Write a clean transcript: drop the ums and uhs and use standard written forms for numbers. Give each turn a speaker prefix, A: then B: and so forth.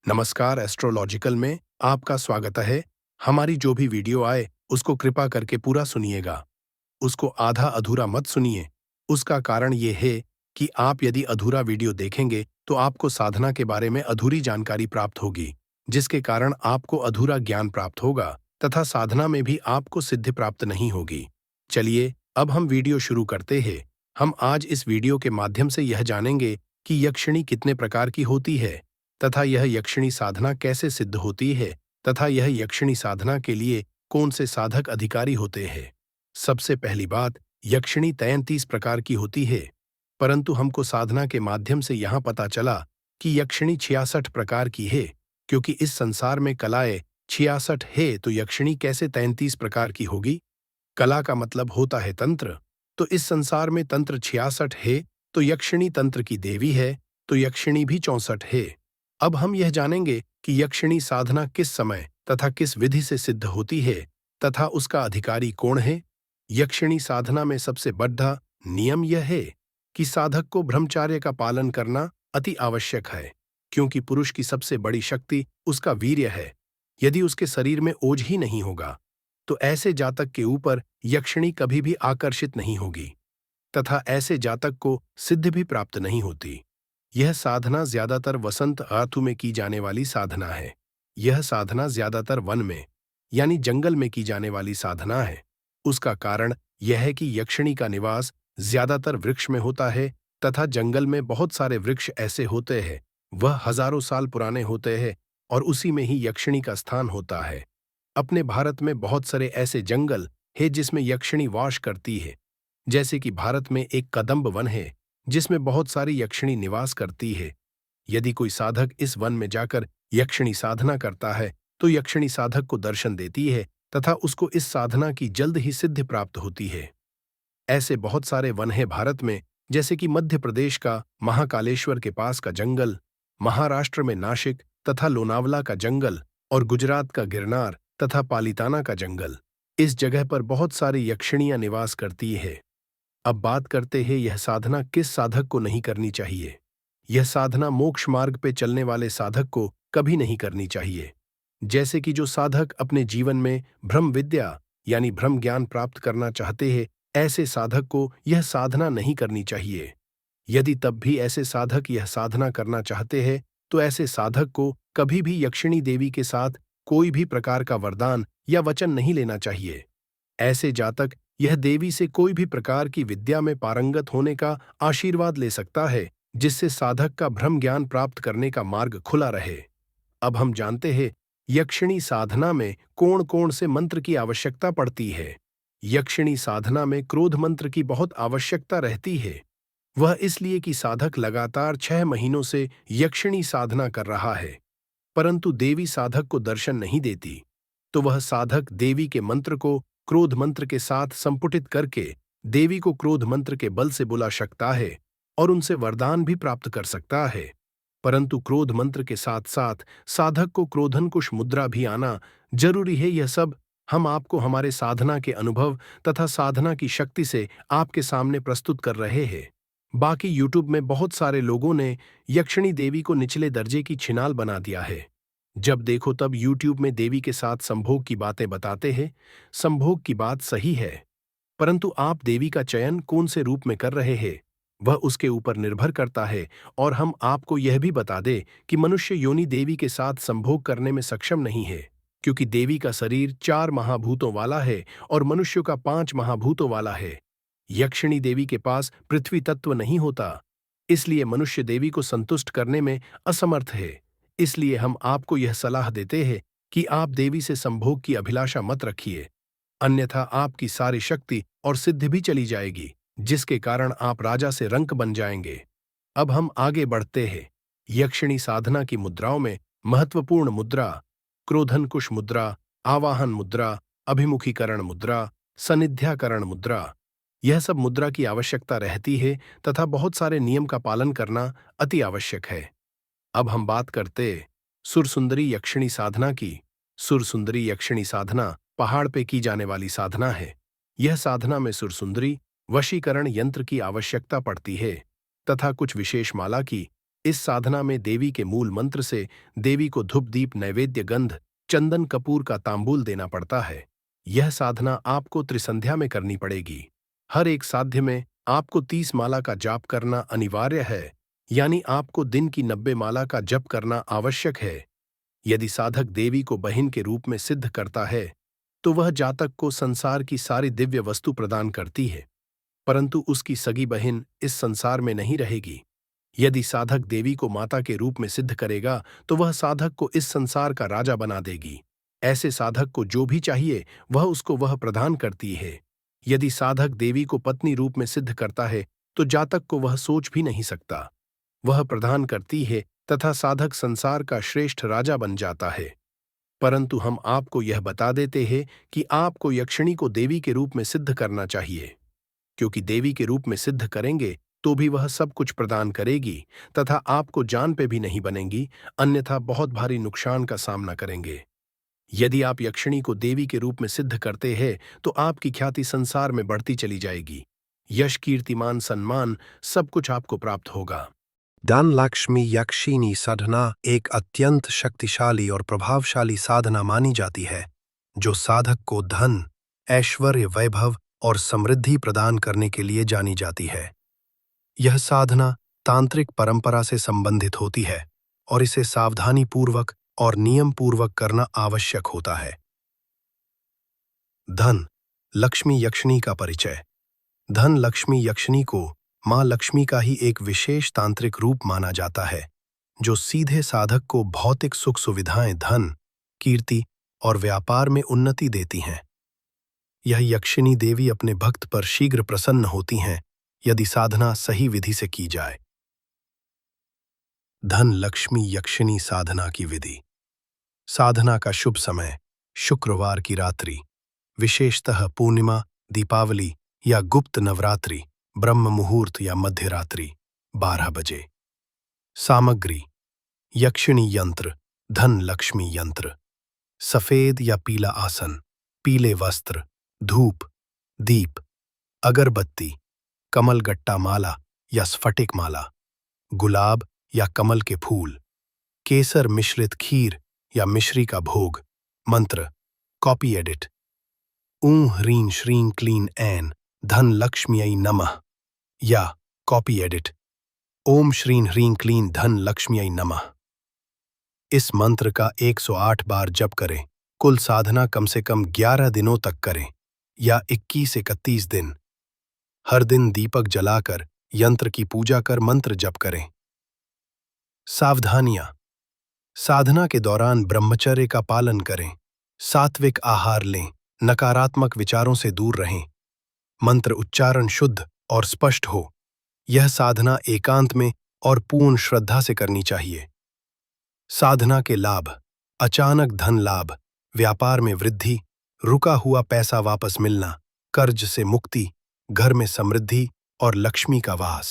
A: नमस्कार, एस्ट्रोलॉजिकल में आपका स्वागत है। हमारी जो भी वीडियो आए उसको कृपा करके पूरा सुनिएगा, उसको आधा अधूरा मत सुनिए। उसका कारण ये है कि आप यदि अधूरा वीडियो देखेंगे तो आपको साधना के बारे में अधूरी जानकारी प्राप्त होगी, जिसके कारण आपको अधूरा ज्ञान प्राप्त होगा तथा साधना में भी आपको सिद्धि प्राप्त नहीं होगी। चलिए अब हम वीडियो शुरू करते हैं। हम आज इस वीडियो के माध्यम से यह जानेंगे कि यक्षिणी कितने प्रकार की होती है तथा यह यक्षिणी साधना कैसे सिद्ध होती है तथा यह यक्षिणी साधना के लिए कौन से साधक अधिकारी होते हैं। सबसे पहली बात, यक्षिणी 33 प्रकार की होती है, परंतु हमको साधना के माध्यम से यहाँ पता चला कि यक्षिणी 66 प्रकार की है। क्योंकि इस संसार में कलाएं 66 है तो यक्षिणी कैसे 33 प्रकार की होगी। कला का मतलब होता है तंत्र, तो इस संसार में तंत्र 66 है तो यक्षिणी तंत्र की देवी है, तो यक्षिणी भी 64 है। अब हम यह जानेंगे कि यक्षिणी साधना किस समय तथा किस विधि से सिद्ध होती है तथा उसका अधिकारी कौन है। यक्षिणी साधना में सबसे बड़ा नियम यह है कि साधक को ब्रह्मचार्य का पालन करना अति आवश्यक है, क्योंकि पुरुष की सबसे बड़ी शक्ति उसका वीर्य है। यदि उसके शरीर में ओज ही नहीं होगा तो ऐसे जातक के ऊपर यक्षिणी कभी भी आकर्षित नहीं होगी तथा ऐसे जातक को सिद्धि भी प्राप्त नहीं होती। यह साधना ज्यादातर वसंत ऋतु में की जाने वाली साधना है। यह साधना ज्यादातर वन में यानी जंगल में की जाने वाली साधना है। उसका कारण यह है कि यक्षिणी का निवास ज्यादातर वृक्ष में होता है तथा जंगल में बहुत सारे वृक्ष ऐसे होते हैं, वह हजारों साल पुराने होते हैं और उसी में ही यक्षिणी का स्थान होता है। अपने भारत में बहुत सारे ऐसे जंगल है जिसमें यक्षिणी वास करती है। जैसे कि भारत में एक कदम्ब वन है जिसमें बहुत सारी यक्षिणी निवास करती है। यदि कोई साधक इस वन में जाकर यक्षिणी साधना करता है तो यक्षिणी साधक को दर्शन देती है तथा उसको इस साधना की जल्द ही सिद्धि प्राप्त होती है। ऐसे बहुत सारे वन हैं भारत में, जैसे कि मध्य प्रदेश का महाकालेश्वर के पास का जंगल, महाराष्ट्र में नासिक तथा लोनावला का जंगल और गुजरात का गिरनार तथा पालिताना का जंगल। इस जगह पर बहुत सारी यक्षिणियां निवास करती है। अब बात करते हैं यह साधना किस साधक को नहीं करनी चाहिए। यह साधना मोक्ष मार्ग पे चलने वाले साधक को कभी नहीं करनी चाहिए। जैसे कि जो साधक अपने जीवन में ब्रह्म विद्या यानी ब्रह्म ज्ञान प्राप्त करना चाहते हैं, ऐसे साधक को यह साधना नहीं करनी चाहिए। यदि तब भी ऐसे साधक यह साधना करना चाहते हैं तो ऐसे साधक को कभी भी यक्षिणी देवी के साथ कोई भी प्रकार का वरदान या वचन नहीं लेना चाहिए। ऐसे जातक यह देवी से कोई भी प्रकार की विद्या में पारंगत होने का आशीर्वाद ले सकता है, जिससे साधक का ब्रह्म ज्ञान प्राप्त करने का मार्ग खुला रहे। अब हम जानते हैं यक्षिणी साधना में कौन कौन से मंत्र की आवश्यकता पड़ती है। यक्षिणी साधना में क्रोध मंत्र की बहुत आवश्यकता रहती है। वह इसलिए कि साधक लगातार 6 महीनों से यक्षिणी साधना कर रहा है, परंतु देवी साधक को दर्शन नहीं देती, तो वह साधक देवी के मंत्र को क्रोध मंत्र के साथ संपुटित करके देवी को क्रोध मंत्र के बल से बुला सकता है और उनसे वरदान भी प्राप्त कर सकता है। परंतु क्रोध मंत्र के साथ साथ साधक को क्रोधनकुश मुद्रा भी आना जरूरी है। यह सब हम आपको हमारे साधना के अनुभव तथा साधना की शक्ति से आपके सामने प्रस्तुत कर रहे हैं। बाकी यूट्यूब में बहुत सारे लोगों ने यक्षिणी देवी को निचले दर्जे की छिनाल बना दिया है। जब देखो तब यूट्यूब में देवी के साथ संभोग की बातें बताते हैं। संभोग की बात सही है, परंतु आप देवी का चयन कौन से रूप में कर रहे हैं वह उसके ऊपर निर्भर करता है। और हम आपको यह भी बता दें कि मनुष्य योनि देवी के साथ संभोग करने में सक्षम नहीं है, क्योंकि देवी का शरीर 4 महाभूतों वाला है और मनुष्य का 5 महाभूतों वाला है। यक्षिणी देवी के पास पृथ्वी तत्व नहीं होता, इसलिए मनुष्य देवी को संतुष्ट करने में असमर्थ है। इसलिए हम आपको यह सलाह देते हैं कि आप देवी से संभोग की अभिलाषा मत रखिए, अन्यथा आपकी सारी शक्ति और सिद्धि भी चली जाएगी, जिसके कारण आप राजा से रंक बन जाएंगे। अब हम आगे बढ़ते हैं। यक्षिणी साधना की मुद्राओं में महत्वपूर्ण मुद्रा क्रोधनकुश मुद्रा, आवाहन मुद्रा, अभिमुखीकरण मुद्रा, सनिध्याकरण मुद्रा, यह सब मुद्रा की आवश्यकता रहती है तथा बहुत सारे नियम का पालन करना अति आवश्यक है। अब हम बात करते सुरसुंदरी यक्षिणी साधना की। सुरसुंदरी यक्षिणी साधना पहाड़ पे की जाने वाली साधना है। यह साधना में सुरसुंदरी वशीकरण यंत्र की आवश्यकता पड़ती है तथा कुछ विशेष माला की इस साधना में देवी के मूल मंत्र से देवी को धूप दीप नैवेद्य गंध चंदन कपूर का तांबूल देना पड़ता है। यह साधना आपको त्रिसंध्या में करनी पड़ेगी। हर एक साध्य में आपको 30 माला का जाप करना अनिवार्य है, यानी आपको दिन की 90 माला का जप करना आवश्यक है। यदि साधक देवी को बहन के रूप में सिद्ध करता है, तो वह जातक को संसार की सारी दिव्य वस्तु प्रदान करती है, परंतु उसकी सगी बहन इस संसार में नहीं रहेगी। यदि साधक देवी को माता के रूप में सिद्ध करेगा, तो वह साधक को इस संसार का राजा बना देगी। ऐसे साधक को जो भी चाहिए वह प्रदान करती है। यदि साधक देवी को पत्नी रूप में सिद्ध करता है, तो जातक को वह सोच भी नहीं सकता। वह प्रदान करती है तथा साधक संसार का श्रेष्ठ राजा बन जाता है। परंतु हम आपको यह बता देते हैं कि आपको यक्षिणी को देवी के रूप में सिद्ध करना चाहिए, क्योंकि देवी के रूप में सिद्ध करेंगे तो भी वह सब कुछ प्रदान करेगी तथा आपको जान पे भी नहीं बनेंगी, अन्यथा बहुत भारी नुकसान का सामना करेंगे। यदि आप यक्षिणी को देवी के रूप में सिद्ध करते हैं, तो आपकी ख्याति संसार में बढ़ती चली जाएगी। यश, कीर्तिमान, सम्मान सब कुछ आपको प्राप्त होगा।
B: धन लक्ष्मी यक्षिणी साधना एक अत्यंत शक्तिशाली और प्रभावशाली साधना मानी जाती है, जो साधक को धन, ऐश्वर्य, वैभव और समृद्धि प्रदान करने के लिए जानी जाती है। यह साधना तांत्रिक परंपरा से संबंधित होती है और इसे सावधानी पूर्वक और नियम पूर्वक करना आवश्यक होता है। धन लक्ष्मी यक्षिणी का परिचय। धन लक्ष्मी यक्षिणी को मां लक्ष्मी का ही एक विशेष तांत्रिक रूप माना जाता है, जो सीधे साधक को भौतिक सुख सुविधाएं, धन, कीर्ति और व्यापार में उन्नति देती हैं। यह यक्षिणी देवी अपने भक्त पर शीघ्र प्रसन्न होती हैं यदि साधना सही विधि से की जाए। धन लक्ष्मी यक्षिणी साधना की विधि। साधना का शुभ समय शुक्रवार की रात्रि, विशेषतः पूर्णिमा, दीपावली या गुप्त नवरात्रि, ब्रह्म मुहूर्त या मध्य रात्रि 12 बजे। सामग्री: यक्षिणी यंत्र, धन लक्ष्मी यंत्र, सफेद या पीला आसन, पीले वस्त्र, धूप, दीप, अगरबत्ती, कमलगट्टा माला या स्फटिक माला, गुलाब या कमल के फूल, केसर मिश्रित खीर या मिश्री का भोग। मंत्र: कॉपी एडिट। ऊं ह्रीं श्रीं क्लीं ऐं धन लक्ष्म्यै नमः या कॉपी एडिट ओम श्रीं ह्रीं क्लीं धन लक्ष्म्यै नमः। इस मंत्र का 108 बार जप करें। कुल साधना कम से कम 11 दिनों तक करें या 21-31 दिन। हर दिन दीपक जलाकर यंत्र की पूजा कर मंत्र जप करें। सावधानियां: साधना के दौरान ब्रह्मचर्य का पालन करें, सात्विक आहार लें, नकारात्मक विचारों से दूर रहें, मंत्र उच्चारण शुद्ध और स्पष्ट हो। यह साधना एकांत में और पूर्ण श्रद्धा से करनी चाहिए। साधना के लाभ: अचानक धन लाभ, व्यापार में वृद्धि, रुका हुआ पैसा वापस मिलना, कर्ज से मुक्ति, घर में समृद्धि और लक्ष्मी का वास।